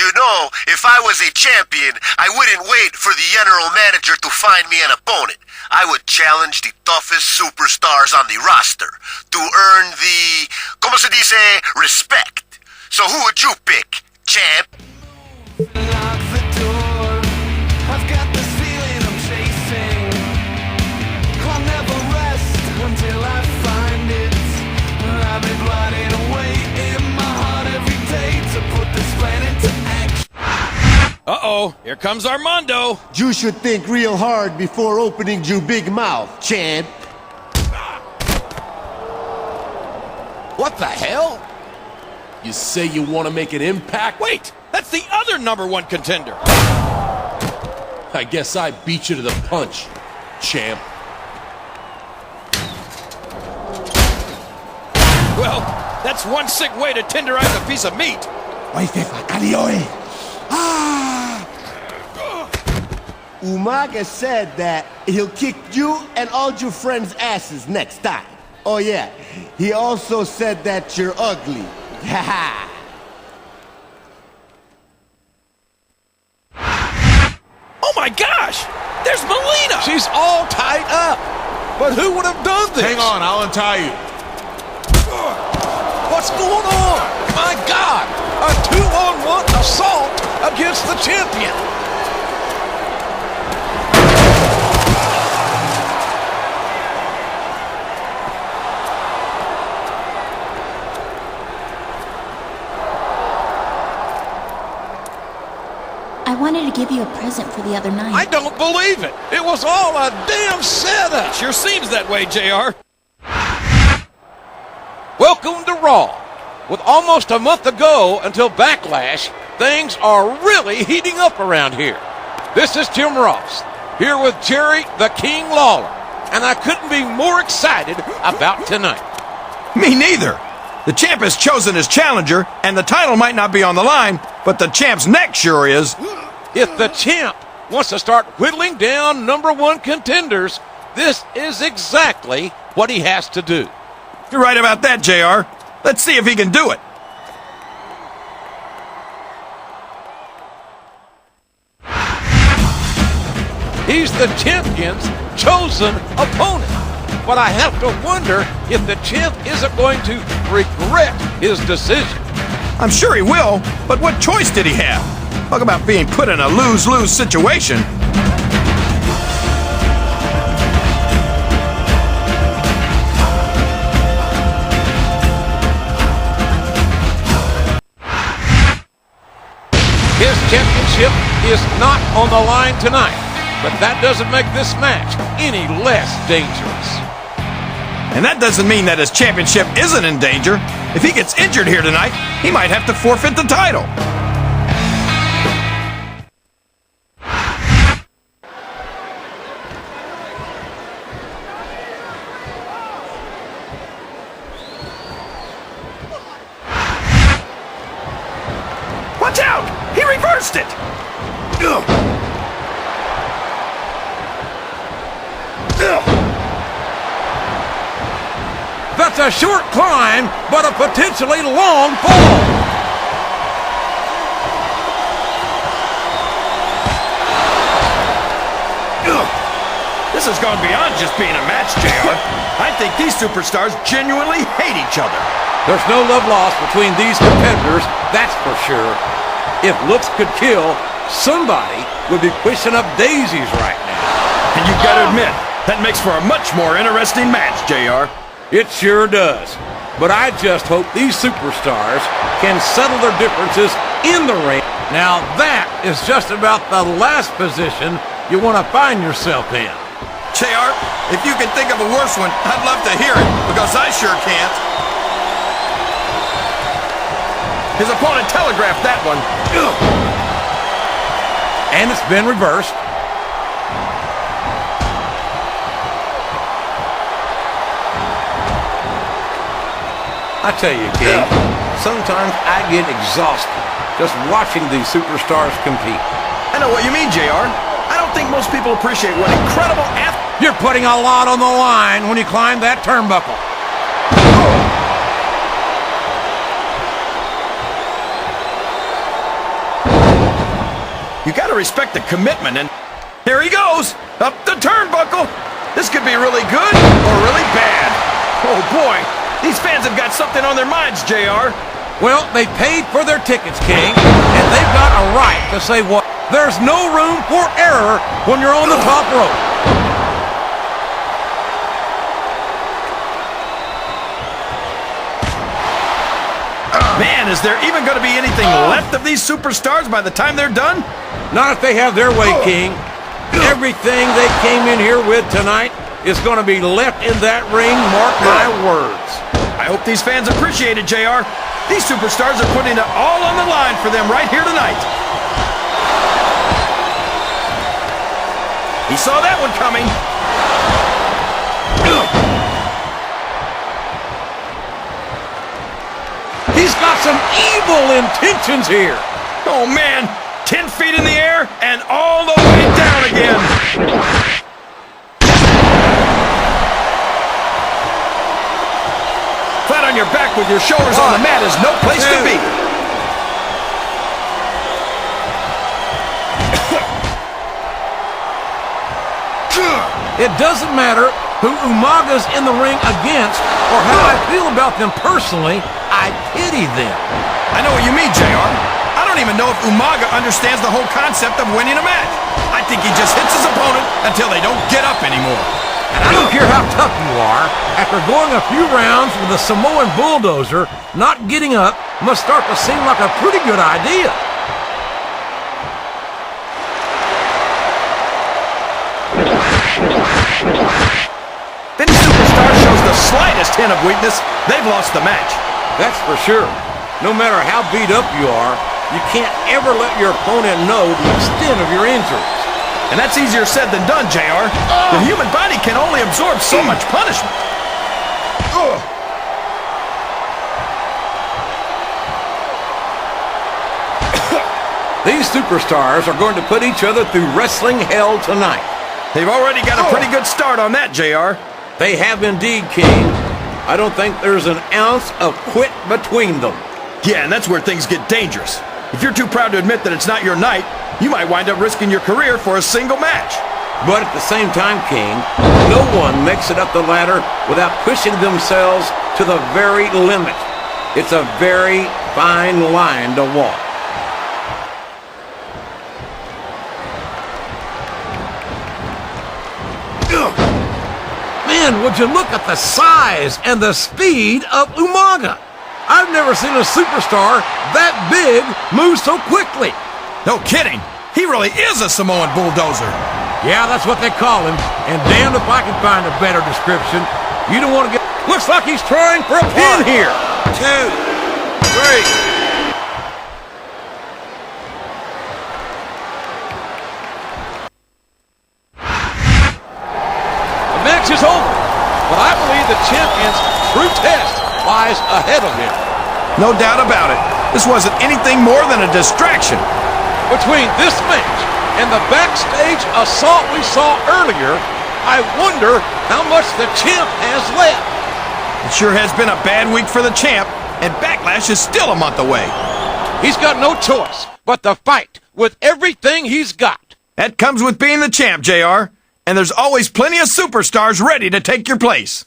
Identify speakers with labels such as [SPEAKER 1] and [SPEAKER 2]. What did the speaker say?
[SPEAKER 1] you know, if I was a champion, I wouldn't wait for the general manager to find me an opponent. I would challenge the toughest superstars on the roster to earn the, como se dice, respect. So who would you pick, champ?
[SPEAKER 2] Uh-oh, here comes Armando.
[SPEAKER 3] You should think real hard before opening your big mouth, champ.
[SPEAKER 4] What the hell? You say you want to make an impact?
[SPEAKER 2] Wait, that's the other #1 contender.
[SPEAKER 4] I guess I beat you to the punch, champ.
[SPEAKER 2] Well, that's one sick way to tenderize a piece of meat.
[SPEAKER 3] Umaga said that he'll kick you and all your friends' asses next time. Oh yeah, he also said that you're ugly. Ha
[SPEAKER 2] Oh my gosh! There's Melina!
[SPEAKER 4] She's all tied up. But who would have done this?
[SPEAKER 5] Hang on, I'll untie you.
[SPEAKER 4] What's going on? My God! A 2-on-1 assault against the champion.
[SPEAKER 6] I wanted to give you a present for the other night.
[SPEAKER 4] I don't believe it. It was all a damn setup.
[SPEAKER 2] Sure seems that way, JR.
[SPEAKER 4] Welcome to Raw. With almost a month to go until Backlash, things are really heating up around here. This is Tim Ross, here with Jerry the King Lawler, and I couldn't be more excited about tonight.
[SPEAKER 7] Me neither. The champ has chosen his challenger, and the title might not be on the line, but the champ's neck sure is.
[SPEAKER 4] If the champ wants to start whittling down #1 contenders, this is exactly what he has to do.
[SPEAKER 7] You're right about that, JR. Let's see if he can do it.
[SPEAKER 4] He's the champion's chosen opponent. But I have to wonder if the champ isn't going to regret his decision.
[SPEAKER 7] I'm sure he will, but what choice did he have? Talk about being put in a lose-lose situation.
[SPEAKER 4] His championship is not on the line tonight, but that doesn't make this match any less dangerous.
[SPEAKER 7] And that doesn't mean that his championship isn't in danger. If he gets injured here tonight, he might have to forfeit the title.
[SPEAKER 2] Watch out! He reversed it! Ugh. Ugh.
[SPEAKER 4] That's a short climb, but a potentially long fall.
[SPEAKER 2] Ugh. This has gone beyond just being a match, JR. I think these superstars genuinely hate each other.
[SPEAKER 4] There's no love lost between these competitors, that's for sure. If looks could kill, somebody would be pushing up daisies right now.
[SPEAKER 2] And you've got to admit, that makes for a much more interesting match, JR.
[SPEAKER 4] It sure does. But I just hope these superstars can settle their differences in the ring. Now that is just about the last position you want to find yourself in.
[SPEAKER 7] JR, if you can think of a worse one, I'd love to hear it, because I sure can't.
[SPEAKER 2] His opponent telegraphed that one. Ugh.
[SPEAKER 4] And it's been reversed. I tell you, Kane, sometimes I get exhausted just watching these superstars compete.
[SPEAKER 2] I know what you mean, JR. I don't think most people appreciate what incredible athletes...
[SPEAKER 4] You're putting a lot on the line when you climb that turnbuckle.
[SPEAKER 2] You got to respect the commitment, and here he goes, up the turnbuckle. This could be really good or really bad. Oh, boy, these fans have got something on their minds, JR.
[SPEAKER 4] Well, they paid for their tickets, King, and they've got a right to say what. There's no room for error when you're on the top rope.
[SPEAKER 2] Man, is there even going to be anything left of these superstars by the time they're done?
[SPEAKER 4] Not if they have their way, King. Everything they came in here with tonight is going to be left in that ring, mark my words.
[SPEAKER 2] I hope these fans appreciate it, JR. These superstars are putting it all on the line for them right here tonight. He saw that one coming.
[SPEAKER 4] He's got some evil intentions here.
[SPEAKER 2] Oh, man. 10 feet in the air and all the way down again. Flat on your back with your shoulders on the mat is no place to be.
[SPEAKER 4] It doesn't matter who Umaga's in the ring against or how I feel about them personally, I pity them.
[SPEAKER 2] I know what you mean, JR. I don't even know if Umaga understands the whole concept of winning a match. I think he just hits his opponent until they don't get up anymore.
[SPEAKER 4] And I don't care how tough you are, after going a few rounds with a Samoan bulldozer, not getting up must start to seem like a pretty good idea.
[SPEAKER 2] If any superstar shows the slightest hint of weakness, they've lost the match.
[SPEAKER 4] That's for sure. No matter how beat up you are, you can't ever let your opponent know the extent of your injuries.
[SPEAKER 2] And that's easier said than done, JR. The human body can only absorb so much punishment.
[SPEAKER 4] These superstars are going to put each other through wrestling hell tonight.
[SPEAKER 2] They've already got a pretty good start on that, JR.
[SPEAKER 4] They have indeed, King. I don't think there's an ounce of quit between them.
[SPEAKER 2] Yeah, and that's where things get dangerous. If you're too proud to admit that it's not your night, you might wind up risking your career for a single match.
[SPEAKER 4] But at the same time, King, no one makes it up the ladder without pushing themselves to the very limit. It's a very fine line to walk. Man, would you look at the size and the speed of Umaga? I've never seen a superstar that big move so quickly.
[SPEAKER 2] No kidding. He really is a Samoan bulldozer.
[SPEAKER 4] Yeah, that's what they call him. And damned if I can find a better description. You don't want to get... Looks like he's trying for a pin here. 2, 3... match is over, but I believe the champion's true test lies ahead of him.
[SPEAKER 7] No doubt about it. This wasn't anything more than a distraction.
[SPEAKER 4] Between this match and the backstage assault we saw earlier, I wonder how much the champ has left.
[SPEAKER 7] It sure has been a bad week for the champ, and Backlash is still a month away.
[SPEAKER 4] He's got no choice but to fight with everything he's got.
[SPEAKER 7] That comes with being the champ, JR. And there's always plenty of superstars ready to take your place.